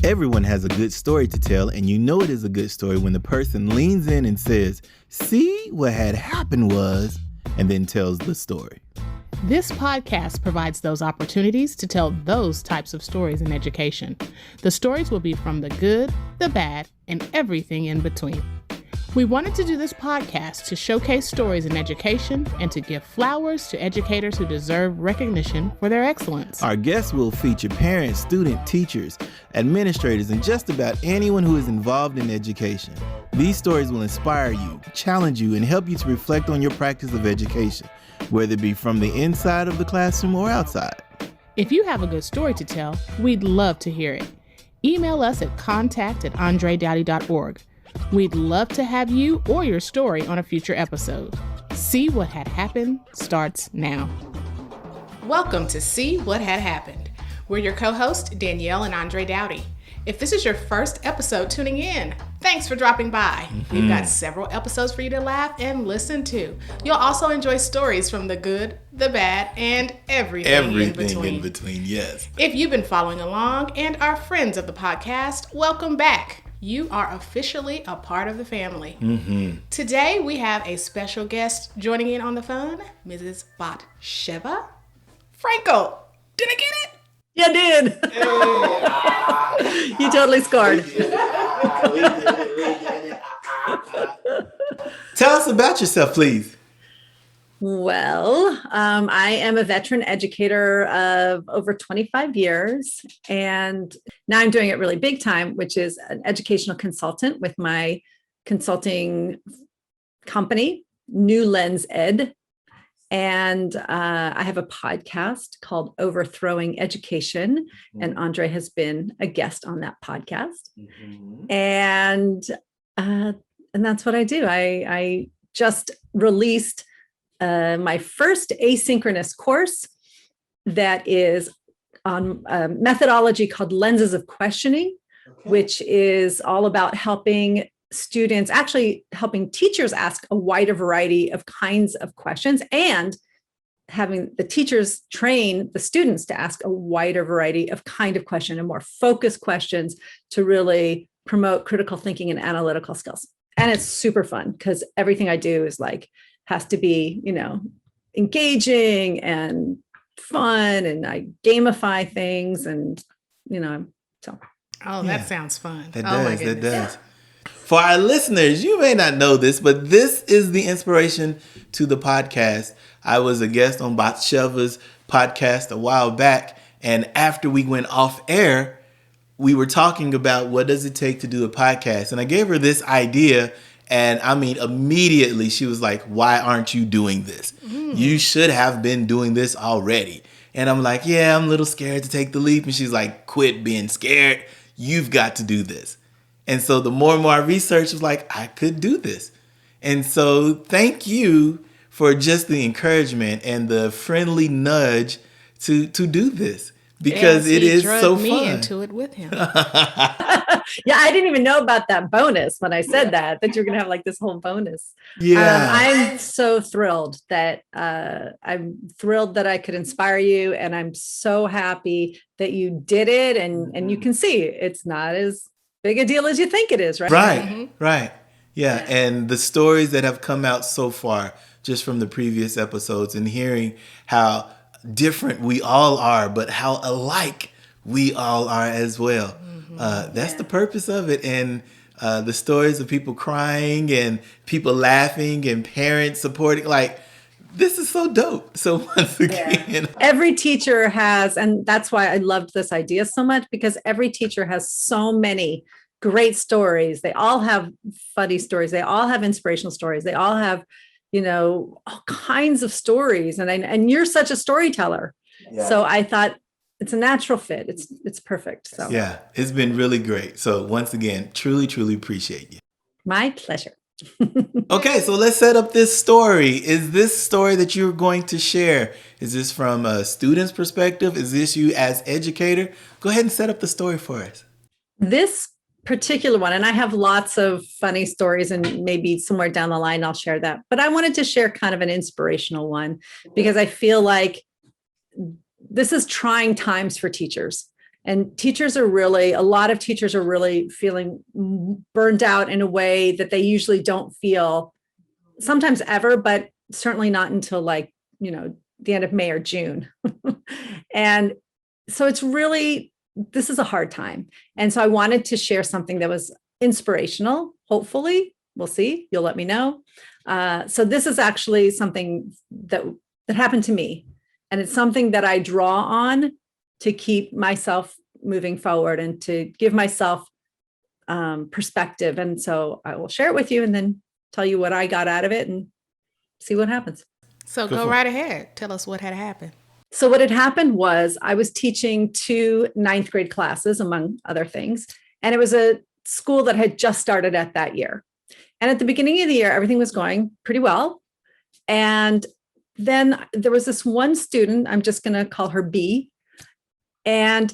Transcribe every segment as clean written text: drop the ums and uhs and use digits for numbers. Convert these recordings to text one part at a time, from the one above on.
Everyone has a good story to tell, and you know it is a good story when the person leans in and says, "See, what had happened was," and then tells the story. This podcast provides those opportunities to tell those types of stories in education. The stories will be from the good, the bad, and everything in between. We wanted to do this podcast to showcase stories in education and to give flowers to educators who deserve recognition for their excellence. Our guests will feature parents, students, teachers, administrators, and just about anyone who is involved in education. These stories will inspire you, challenge you, and help you to reflect on your practice of education, whether it be from the inside of the classroom or outside. If you have a good story to tell, we'd love to hear it. Email us at contact@andredoughty.org. We'd love to have you or your story on a future episode. See What Had Happened starts now. Welcome to See What Had Happened. We're your co-hosts, Danielle and Andre Daughty. If this is your first episode tuning in, thanks for dropping by. We've got several episodes for you to laugh and listen to. You'll also enjoy stories from the good, the bad, and everything in between. Yes. If you've been following along and are friends of the podcast, welcome back. You are officially a part of the family. Today, we have a special guest joining in on the phone, Mrs. Batsheva. Frankel, did I get it? You did. You totally scored. Tell us about yourself, please. Well, I am a veteran educator of over 25 years, and now I'm doing it really big time, which is an educational consultant with my consulting company, New Lens Ed. And I have a podcast called Overthrowing Education, and Andre has been a guest on that podcast. And that's what I do. I just released my first asynchronous course that is on a methodology called Lenses of Questioning, which is all about helping students, actually helping teachers ask a wider variety of kinds of questions and having the teachers train the students to ask a wider variety of kind of question and more focused questions to really promote critical thinking and analytical skills. And it's super fun because everything I do is has to be, engaging and fun, and I gamify things, and, so. Oh, that sounds fun. That does. Yeah. For our listeners, you may not know this, but this is the inspiration to the podcast. I was a guest on Batsheva's podcast a while back, and after we went off air, we were talking about what does it take to do a podcast, and I gave her this idea. And I mean, immediately she was like, "Why aren't you doing this? You should have been doing this already." And I'm like, "Yeah, I'm a little scared to take the leap." And she's like, "Quit being scared. You've got to do this." And so the more and more I researched, was like, I could do this. And so thank you for just the encouragement and the friendly nudge to do this. Because it is so fun. Me into it with him. Yeah, I didn't even know about that bonus when I said that you're going to have this whole bonus. Yeah. I'm so thrilled that I could inspire you, and I'm so happy that you did it, and you can see it's not as big a deal as you think it is, right? Right. Yeah, and the stories that have come out so far just from the previous episodes, and hearing how different we all are, but how alike we all are as well. That's the purpose of it. And the stories of people crying and people laughing and parents supporting, this is so dope. So once again, every teacher has, and that's why I loved this idea so much, because every teacher has so many great stories. They all have funny stories. They all have inspirational stories. They all have all kinds of stories. And you're such a storyteller. Yeah. So I thought it's a natural fit. It's perfect. So yeah, it's been really great. So once again, truly, truly appreciate you. My pleasure. Okay, so let's set up this story. Is this story that you're going to share, is this from a student's perspective? Is this you as educator? Go ahead and set up the story for us. This particular one, and I have lots of funny stories, and maybe somewhere down the line I'll share that, but I wanted to share kind of an inspirational one because I feel like this is trying times for teachers. And a lot of teachers are really feeling burned out in a way that they usually don't feel sometimes ever, but certainly not until like, the end of May or June. And so this is a hard time. And so I wanted to share something that was inspirational. Hopefully, we'll see. You'll let me know. So this is actually something that happened to me. And it's something that I draw on to keep myself moving forward and to give myself perspective. And so I will share it with you and then tell you what I got out of it and see what happens. So go right ahead. Tell us what had happened. So what had happened was I was teaching 2 ninth grade classes, among other things. And it was a school that had just started at that year. And at the beginning of the year, everything was going pretty well. And then there was this one student, I'm just going to call her B. And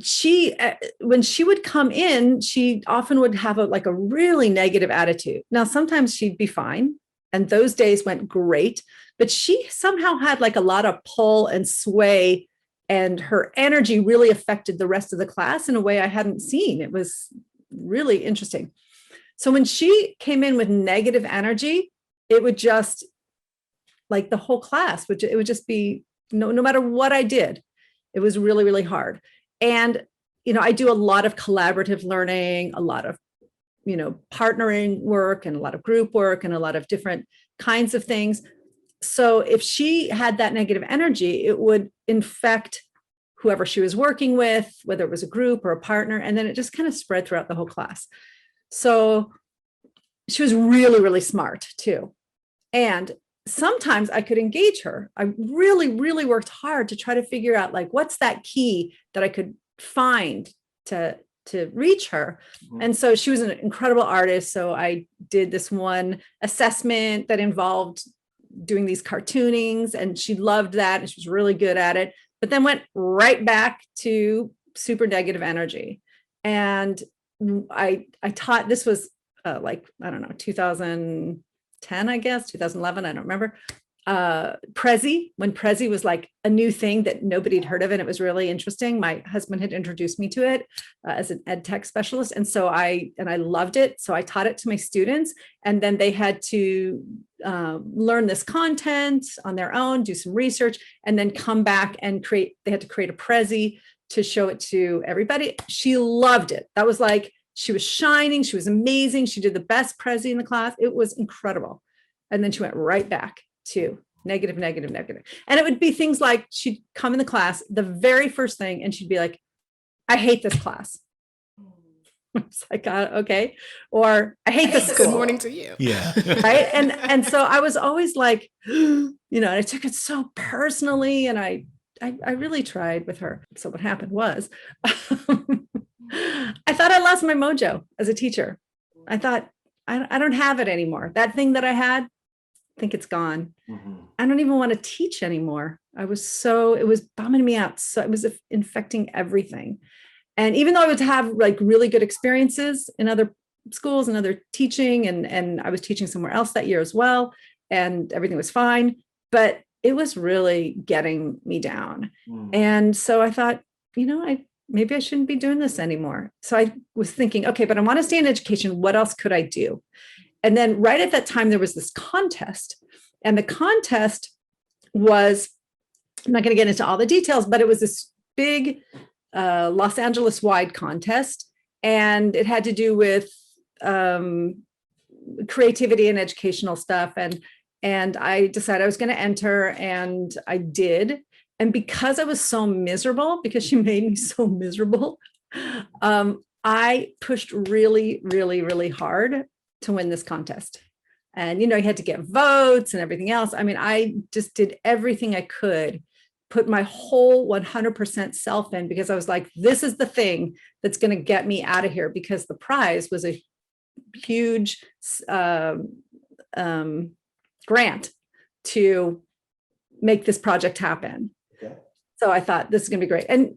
she, when she would come in, she often would have a really negative attitude. Now, sometimes she'd be fine. And those days went great, but she somehow had a lot of pull and sway, and her energy really affected the rest of the class in a way I hadn't seen. It was really interesting. So when she came in with negative energy, it would just the whole class, it would just be no matter what I did, it was really, really hard. And, I do a lot of collaborative learning, a lot of partnering work and a lot of group work and a lot of different kinds of things. So if she had that negative energy, it would infect whoever she was working with, whether it was a group or a partner, and then it just kind of spread throughout the whole class. So she was really, really smart too. And sometimes I could engage her. I really, really worked hard to try to figure out what's that key that I could find to reach her. And so she was an incredible artist. So I did this one assessment that involved doing these cartoonings, and she loved that. And she was really good at it, but then went right back to super negative energy. And I taught, this was I don't know, 2010, I guess, 2011, I don't remember. Prezi, when Prezi was a new thing that nobody had heard of, and it was really interesting. My husband had introduced me to it as an ed tech specialist. And so I loved it. So I taught it to my students, and then they had to learn this content on their own, do some research, and then come back and they had to create a Prezi to show it to everybody. She loved it. That was she was shining. She was amazing. She did the best Prezi in the class. It was incredible. And then she went right back to negative. And it would be things like she'd come in the class, the very first thing, and she'd be like, I hate this class. It's okay. Or I hate this school. Good morning to you. Yeah. Right. And so I was always and I took it so personally, and I really tried with her. So what happened was I thought I lost my mojo as a teacher. I thought I don't have it anymore. That thing that I had, I think it's gone. Mm-hmm. I don't even want to teach anymore. It was bumming me out. So it was infecting everything. And even though I would have really good experiences in other schools and other teaching, and I was teaching somewhere else that year as well, and everything was fine, but it was really getting me down. Mm. And so I thought, maybe I shouldn't be doing this anymore. So I was thinking, okay, but I want to stay in education. What else could I do? And then right at that time, there was this contest, and the contest was, I'm not going to get into all the details, but it was this big Los Angeles wide contest. And it had to do with creativity and educational stuff. And I decided I was going to enter, and I did. And because I was so miserable, because she made me so miserable, I pushed really, really, really hard to win this contest. And, you had to get votes and everything else. I mean, I just did everything I could, put my whole 100% self in, because I was like, this is the thing that's going to get me out of here, because the prize was a huge grant to make this project happen. Okay. So I thought, this is going to be great. And,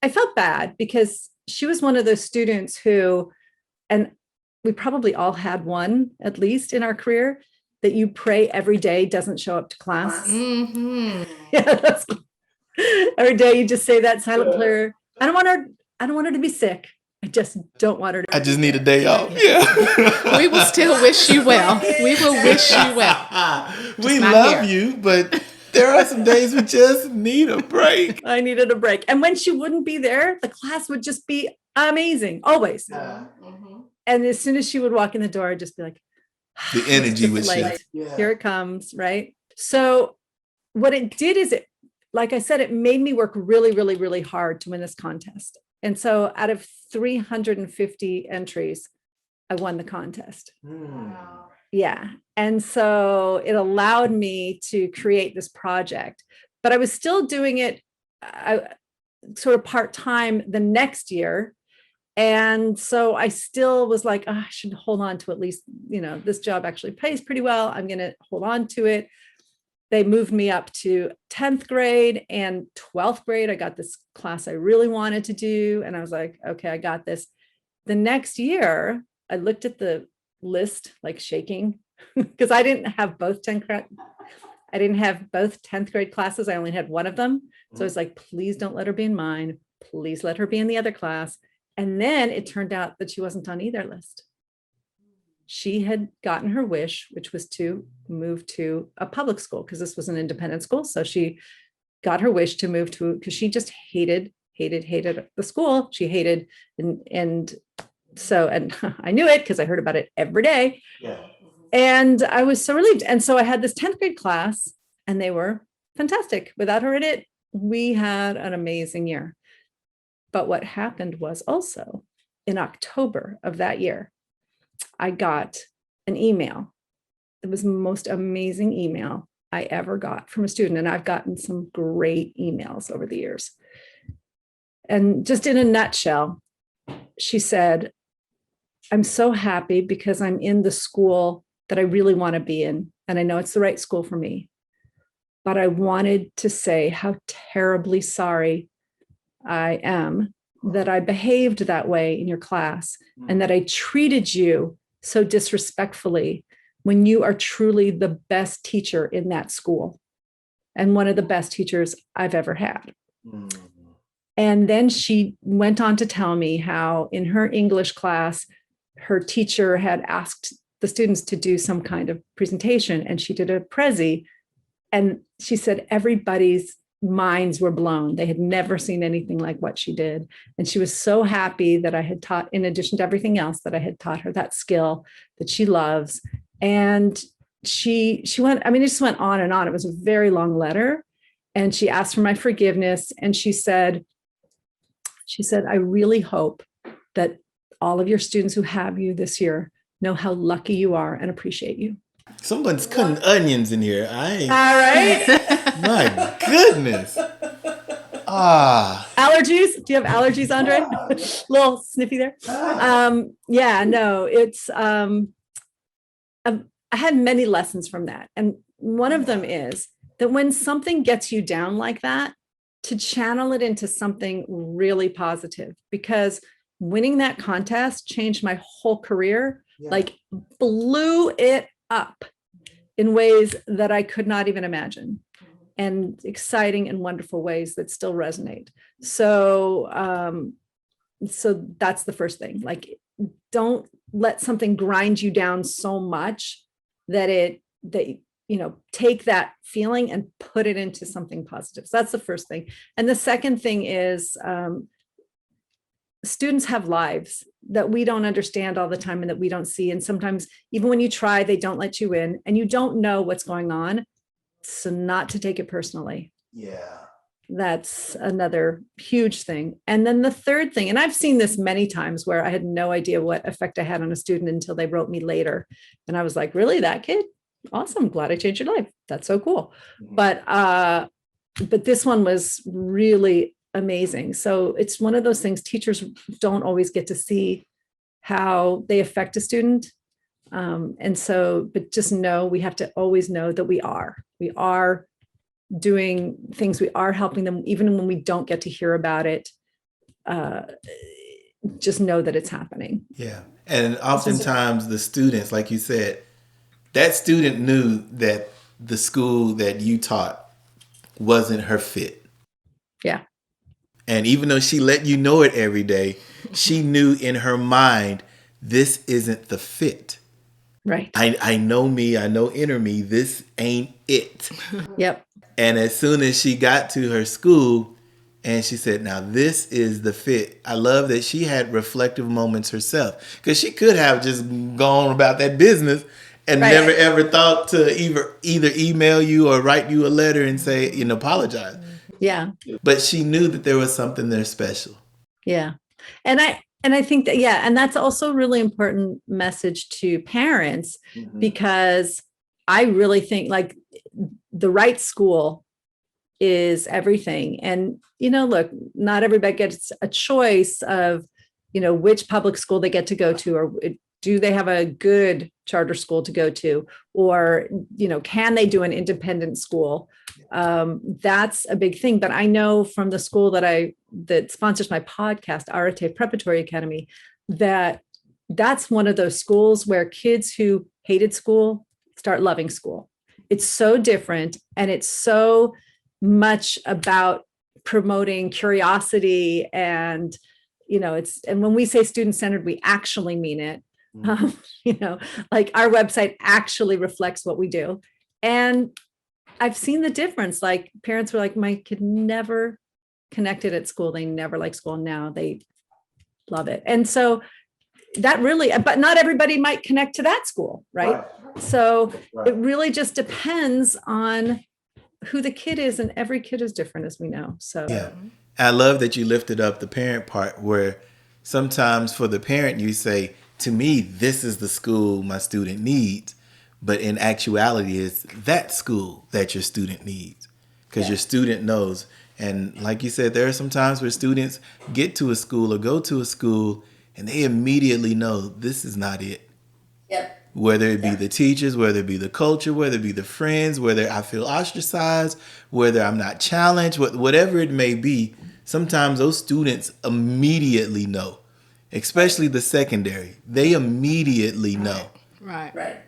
I felt bad, because she was one of those students who, and we probably all had one, at least in our career, that you pray every day doesn't show up to class. Mm-hmm. Yeah, every day you just say that silent prayer, I don't want her to be sick. I just don't want her to. I just need a day off. Yeah. We will still wish you well. We will wish you well. We not love here. you, but there are some days we just need a break. I needed a break. And when she wouldn't be there, the class would just be amazing, always. And as soon as she would walk in the door, I'd just be like, The energy would like, shift. here it comes, right? So what it did is like I said, it made me work really, really, really hard to win this contest. And so out of 350 entries, I won the contest. Yeah. And so it allowed me to create this project, but I was still doing it sort of part-time the next year. And so I still was like, I should hold on to at least, this job actually pays pretty well. I'm going to hold on to it. They moved me up to 10th grade and 12th grade. I got this class I really wanted to do. And I was like, okay, I got this. The next year, I looked at the list, like shaking, because I didn't have both 10th grade classes. I only had one of them. So I was like, please don't let her be in mine. Please let her be in the other class. And then it turned out that she wasn't on either list. She had gotten her wish, which was to move to a public school, because this was an independent school. So she got her wish to move to, because she just hated the school. She hated, and I knew it because I heard about it every day. Yeah. And I was so relieved. And so I had this 10th grade class and they were fantastic. Without her in it, we had an amazing year. But what happened was also in October of that year, I got an email. It was the most amazing email I ever got from a student. And I've gotten some great emails over the years. And just in a nutshell, she said, I'm so happy because I'm in the school that I really want to be in. And I know it's the right school for me. But I wanted to say how terribly sorry I am that I behaved that way in your class and that I treated you so disrespectfully when you are truly the best teacher in that school and one of the best teachers I've ever had. And then she went on to tell me how in her English class, her teacher had asked the students to do some kind of presentation and she did a Prezi. And she said everybody's minds were blown. They had never seen anything like what she did. And she was so happy that I had taught, in addition to everything else, that I had taught her that skill that she loves. And she went, it just went on and on. It was a very long letter. And she asked for my forgiveness. And she said, I really hope that all of your students who have you this year know how lucky you are and appreciate you. Someone's cutting onions in here. All right. My goodness. Allergies? Do you have allergies, Andre? Little sniffy there. It's I had many lessons from that. And one of them is that when something gets you down like that, to channel it into something really positive, because winning that contest changed my whole career, like blew it up in ways that I could not even imagine, and exciting and wonderful ways that still resonate. So, so that's the first thing. Like, don't let something grind you down so much that take that feeling and put it into something positive. So that's the first thing. And the second thing is, students have lives that we don't understand all the time and that we don't see. And sometimes even when you try, they don't let you in and you don't know what's going on. So not to take it personally. Yeah. That's another huge thing. And then the third thing, and I've seen this many times where I had no idea what effect I had on a student until they wrote me later. And I was like, really, that kid? Awesome. Glad I changed your life. That's so cool. But this one was really amazing. So it's one of those things teachers don't always get to see how they affect a student. But just know, we have to always know that we are doing things. We are helping them, even when we don't get to hear about it. Just know that it's happening. Yeah. And oftentimes the students, like you said, that student knew that the school that you taught wasn't her fit. Yeah. And even though she let you know it every day, she knew in her mind, this isn't the fit. Right. I know me, I know inner me, this ain't it. Yep. And as soon as she got to her school and she said, now this is the fit. I love that she had reflective moments herself, because she could have just gone about that business and never ever thought to either email you or write you a letter and say, apologize. Yeah. But she knew that there was something there special. Yeah. And I think that, and that's also a really important message to parents, because I really think like the right school is everything. And, look, not everybody gets a choice of, which public school they get to go to, or do they have a good charter school to go to, or, can they do an independent school? That's a big thing. But I know from the school that sponsors my podcast, Arate Preparatory Academy, that's one of those schools where kids who hated school start loving school. It's so different, and it's so much about promoting curiosity, and and when we say student-centered, we actually mean it. Like our website actually reflects what we do. And I've seen the difference. Like parents were like, my kid never connected at school. They never liked school. Now they love it. And so that really, but not everybody might connect to that school. Right. So it really just depends on who the kid is, and every kid is different, as we know. So yeah, I love that you lifted up the parent part, where sometimes for the parent, you say, to me, this is the school my student needs. But in actuality, it's that school that your student needs, because your student knows. And like you said, there are some times where students get to a school or go to a school and they immediately know this is not it. Yep. Whether it be the teachers, whether it be the culture, whether it be the friends, whether I feel ostracized, whether I'm not challenged, whatever it may be, sometimes those students immediately know, especially the secondary. They immediately know. Right.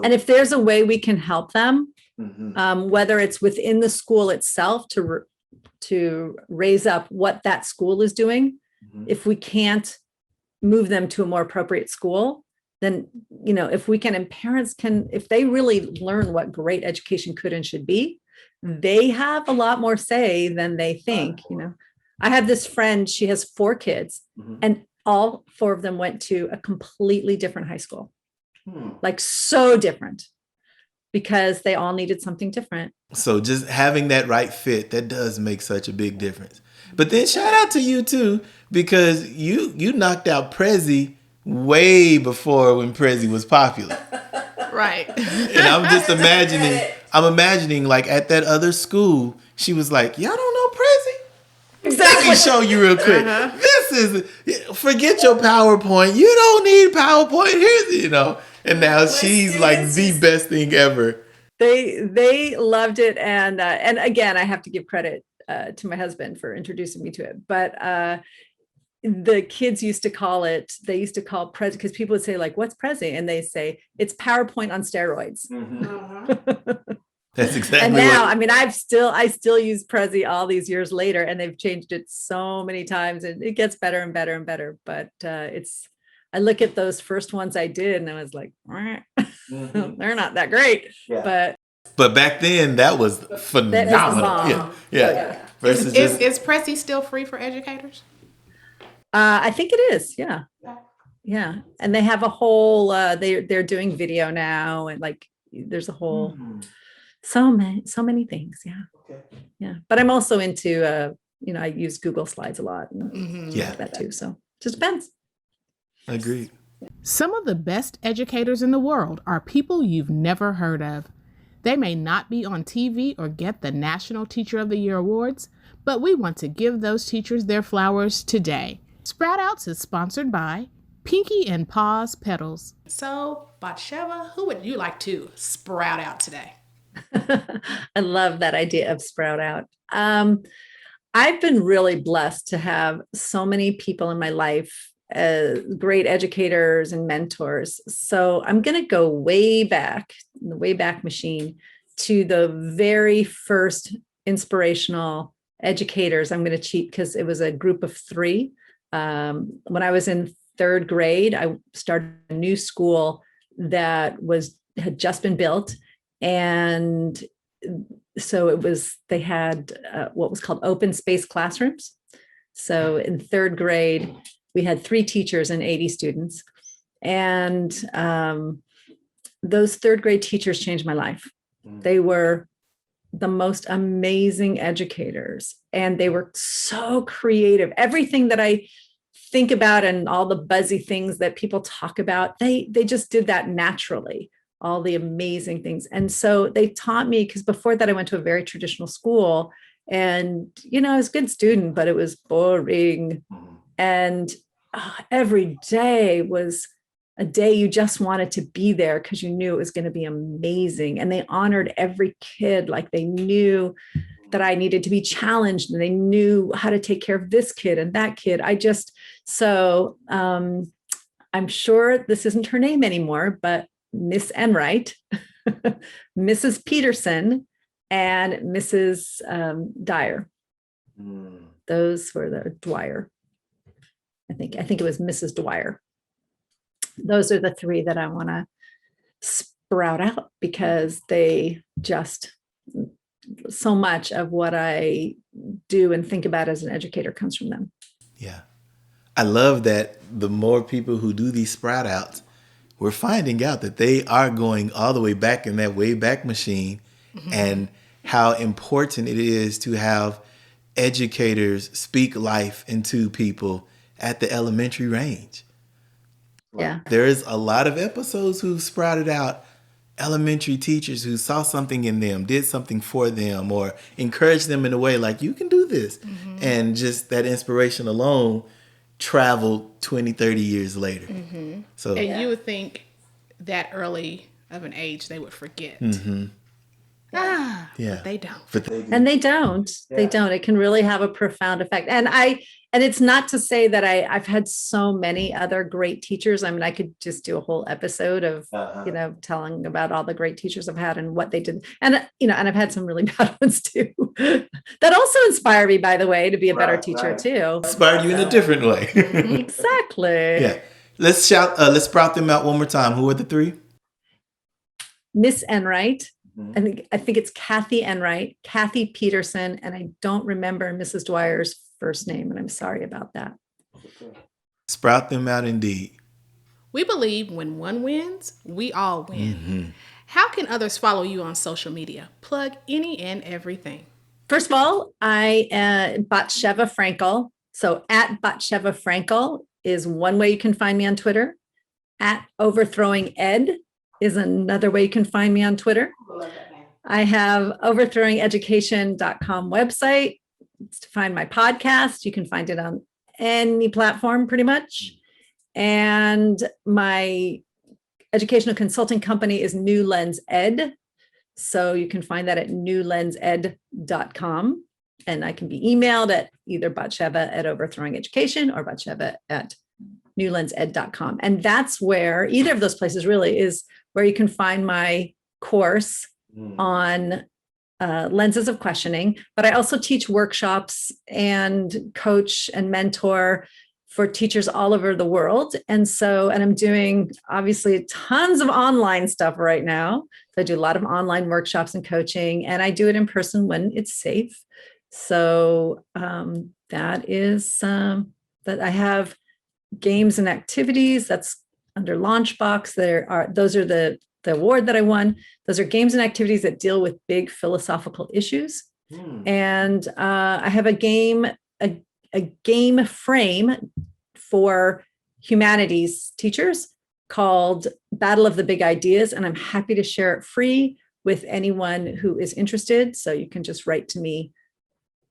And if there's a way we can help them, whether it's within the school itself to raise up what that school is doing, if we can't move them to a more appropriate school, then, if we can, and parents can, if they really learn what great education could and should be, they have a lot more say than they think. I have this friend, she has 4 kids, and all 4 of them went to a completely different high school. Like so different, because they all needed something different. So just having that right fit, that does make such a big difference. But then shout out to you too, because you knocked out Prezi way before when Prezi was popular. Right. And I'm imagining like at that other school, she was like, y'all don't know Prezi? Exactly. Let me show you real quick. This is, forget your PowerPoint. You don't need PowerPoint. Here's, and now she's like the best thing ever. They loved it. And again, I have to give credit to my husband for introducing me to it. But the kids used to call Prezi, because people would say like, what's Prezi? And they say, it's PowerPoint on steroids. That's exactly. And now, I still use Prezi all these years later, and they've changed it so many times, and it gets better and better and better. But I look at those first ones I did, and I was like, they're not that great. Yeah. But back then, that was phenomenal. Yeah. Versus is Prezi still free for educators? I think it is. Yeah. And they have a whole. They're doing video now, and like there's a whole. So many things. Yeah. Okay. Yeah. But I'm also into, I use Google Slides a lot. And that too. So just depends. Agreed. Some of the best educators in the world are people you've never heard of. They may not be on TV or get the National Teacher of the Year awards, but we want to give those teachers their flowers today. Sprout Outs is sponsored by Pinky and Paws Petals. So, Batsheva, who would you like to sprout out today? I love that idea of sprout out. I've been really blessed to have so many people in my life, great educators and mentors. So I'm going to go way back in the Wayback Machine to the very first inspirational educators. I'm going to cheat because it was a group of 3. When I was in 3rd grade, I started a new school that had just been built. And so they had what was called open space classrooms. So in 3rd grade, we had 3 teachers and 80 students. And those 3rd grade teachers changed my life. They were the most amazing educators, and they were so creative. Everything that I think about and all the buzzy things that people talk about, they just did that naturally, all the amazing things. And so they taught me, because before that I went to a very traditional school, and, I was a good student, but it was boring. And every day was a day you just wanted to be there because you knew it was going to be amazing. And they honored every kid. Like, they knew that I needed to be challenged, and they knew how to take care of this kid and that kid. I'm sure this isn't her name anymore, but Miss Enright, Mrs. Peterson, and Mrs. Dyer. Those were the Dwyer. I think it was Mrs. Dwyer. Those are the 3 that I want to sprout out, because they just, so much of what I do and think about as an educator comes from them. Yeah. I love that the more people who do these sprout outs, we're finding out that they are going all the way back in that way back machine, and how important it is to have educators speak life into people at the elementary range. Yeah. There is a lot of episodes who sprouted out elementary teachers who saw something in them, did something for them, or encouraged them in a way like, you can do this. And just that inspiration alone traveled 20, 30 years later. So, And you would think that early of an age they would forget. But they don't. And they don't. They don't. It can really have a profound effect. And it's not to say that I've had so many other great teachers. I mean, I could just do a whole episode of, telling about all the great teachers I've had and what they did. And, and I've had some really bad ones too. That also inspire me, by the way, to be a better teacher too. Inspired you in a different way. Exactly. Yeah. Let's sprout them out one more time. Who are the 3? Miss Enright. I think it's Kathy Enright, Kathy Peterson, and I don't remember Mrs. Dwyer's first name, and I'm sorry about that. Sprout them out indeed. We believe when one wins, we all win. How can others follow you on social media? Plug any and everything. First of all, Batsheva Frankel. So at Batsheva Frankel is one way you can find me on Twitter. At Overthrowing Ed is another way you can find me on Twitter. I have overthrowingeducation.com website to find my podcast. You can find it on any platform pretty much. And my educational consulting company is New Lens Ed. So you can find that at newlensed.com. And I can be emailed at either Batsheva at Overthrowing Education or Batsheva at newlensed.com. And that's where either of those places really is where you can find my course on lenses of questioning. But I also teach workshops and coach and mentor for teachers all over the world. And I'm doing obviously tons of online stuff right now. So I do a lot of online workshops and coaching, and I do it in person when it's safe. So that is that I have games and activities that's under Launchbox. Those are the award that I won. Those are games and activities that deal with big philosophical issues. And I have a game frame for humanities teachers called Battle of the Big Ideas. And I'm happy to share it free with anyone who is interested. So you can just write to me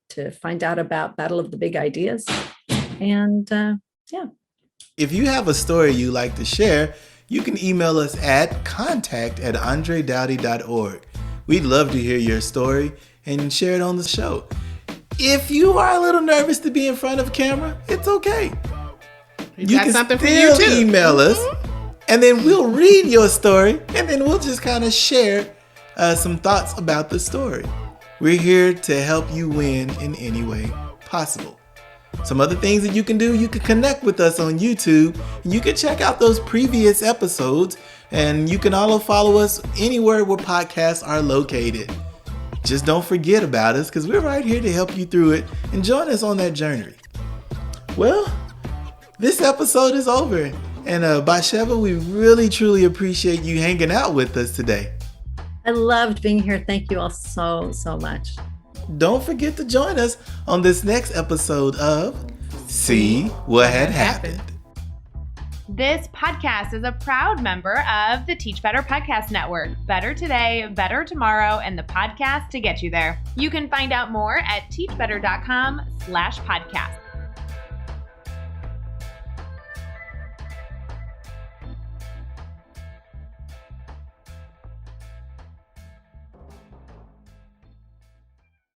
to find out about Battle of the Big Ideas. And If you have a story you like to share, you can email us at contact@andredowdy.org. We'd love to hear your story and share it on the show. If you are a little nervous to be in front of a camera, it's okay. You got something for you too. Email us, and then we'll read your story, and then we'll just kind of share some thoughts about the story. We're here to help you win in any way possible. Some other things that you can do, you can connect with us on YouTube. You can check out those previous episodes, and you can also follow us anywhere where podcasts are located. Just don't forget about us, because we're right here to help you through it, and join us on that journey. Well, this episode is over, and Batsheva, we really truly appreciate you hanging out with us today. I loved being here. Thank you all so much. Don't forget to join us on this next episode of See What Had Happened. This podcast is a proud member of the Teach Better Podcast Network. Better today, better tomorrow, and the podcast to get you there. You can find out more at teachbetter.com/podcast.